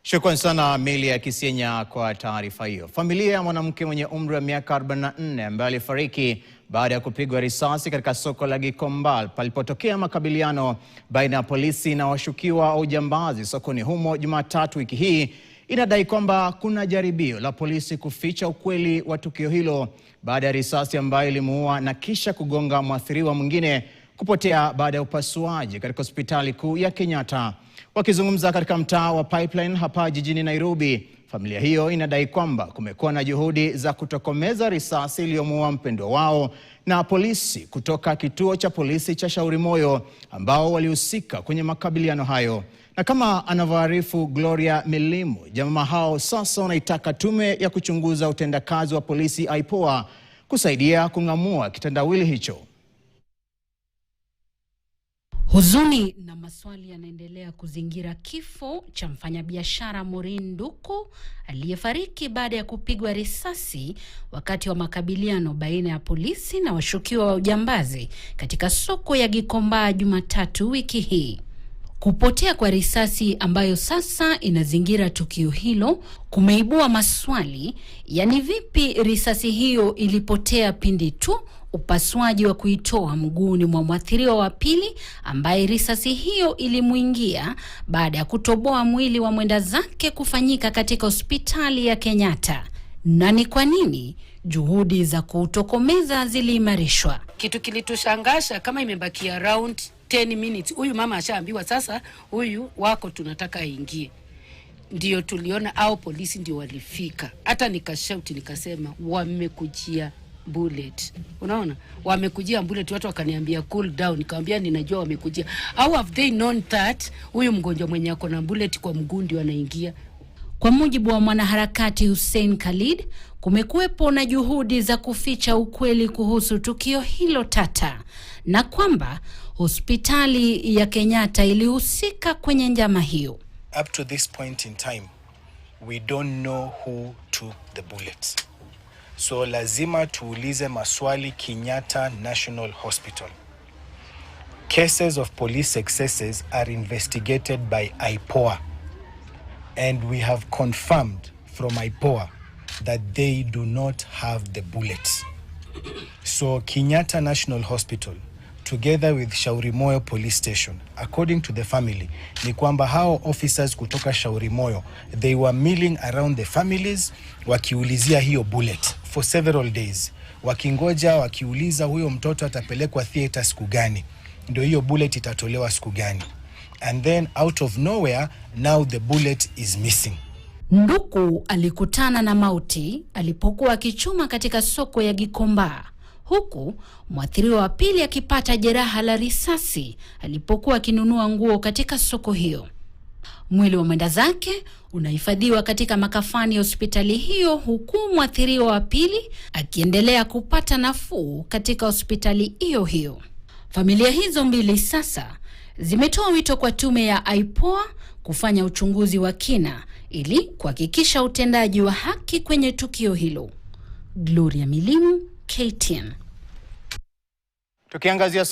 Shukrani sana Amelia Kisienya kwa taarifa hiyo. Familia ya mwanamke mwenye umri wa miaka 44 ambaye alifariki baada ya kupigwa risasi katika soko la Gikomba palipotokea makabiliano baina ya polisi na washukiwa wa ujambazi sokoni humo Jumatatu wiki hii inadai kwamba kuna jaribio la polisi kuficha ukweli wa tukio hilo baada ya risasi ambayo ilimuua na kisha kugonga mwathiriwa mwingine kupotea baada ya upasuaji katika hospitali kuu ya Kenyatta. Wakizungumza katika mtaa wa Pipeline hapa jijini Nairobi, familia hiyo inadai kwamba kumekuwa na juhudi za kutokomeza risasi iliyomuua mpendwa wao na polisi kutoka kituo cha polisi cha Shauri Moyo ambao walihusika kwenye makabiliano hayo. Na kama anavyoarifu Gloria Milimu, jamaa hao sasa wanaitaka tume ya kuchunguza utendakazi wa polisi IPOA kusaidia kung'amua kitendawili hicho. Huzuni na maswali yanaendelea kuzingira kifo cha mfanyabiashara Maureen Nduku aliyefariki baada ya kupigwa risasi wakati wa makabiliano baina ya polisi na washukiwa wa ujambazi katika soko ya Gikomba Jumatatu wiki hii. Kupotea kwa risasi ambayo sasa inazingira tukio hilo kumeibua maswali, yani vipi risasi hiyo ilipotea pindi tu upasuaji wa kuitoa mguuni mwa mwathiriwa wa pili ambaye risasi hiyo ilimuingia baada ya kutoboa mwili wa mwenda zake kufanyika katika hospitali ya Kenyatta. Na ni kwa nini juhudi za kutokomeza ziliimarishwa? Kitu kilitushangasha kama imebakia around 10 minutes. Huyu mama ashaambiwa sasa huyu wako tunataka aingie. Ndio tuliona au polisi ndio walifika. Hata nikashauti nikasema wamekujia bullet. Unaona? Wamekujia bullet, watu wakaniambia cool down. Nikamwambia ninajua wamekujia. How have they known that huyu mgonjwa mwenye ako na bullet kwa mguu ndio anaingia? Kwa mujibu wa mwanaharakati Hussein Khalid, kumekuwepo na juhudi za kuficha ukweli kuhusu tukio hilo tata na kwamba hospitali ya Kenyatta ilihusika kwenye njama hiyo. Up to this point in time, we don't know who took the bullets. So lazima tuulize maswali Kenyatta National Hospital. Cases of police excesses are investigated by IPOA, and we have confirmed from IPOA that they do not have the bullets. So Kenyatta National Hospital, together with Shauri Moyo Police Station, according to the family, ni kwamba hao officers kutoka Shauri Moyo, they were milling around the families wakiulizia hiyo bullet for several days. Wakingoja wakiuliza huyo mtoto atapelekwa theater siku gani, ndio hiyo bullet itatolewa siku gani. And then out of nowhere, now the bullet is missing. Nduku alikutana na mauti alipokuwa akichuma katika soko ya Gikomba, huku mwathiriwa wa pili akipata jeraha la risasi alipokuwa akinunua nguo katika soko hiyo. Mwili wa mwenda zake unahifadhiwa katika makafani ya hospitali hiyo, huku mwathiriwa wa pili akiendelea kupata nafuu katika hospitali hiyo hiyo. Familia hizo mbili sasa zimetoa wito kwa tume ya IPOA kufanya uchunguzi wa kina ili kuhakikisha utendaji wa haki kwenye tukio hilo. Gloria Milimu, KTN. Tukiangazia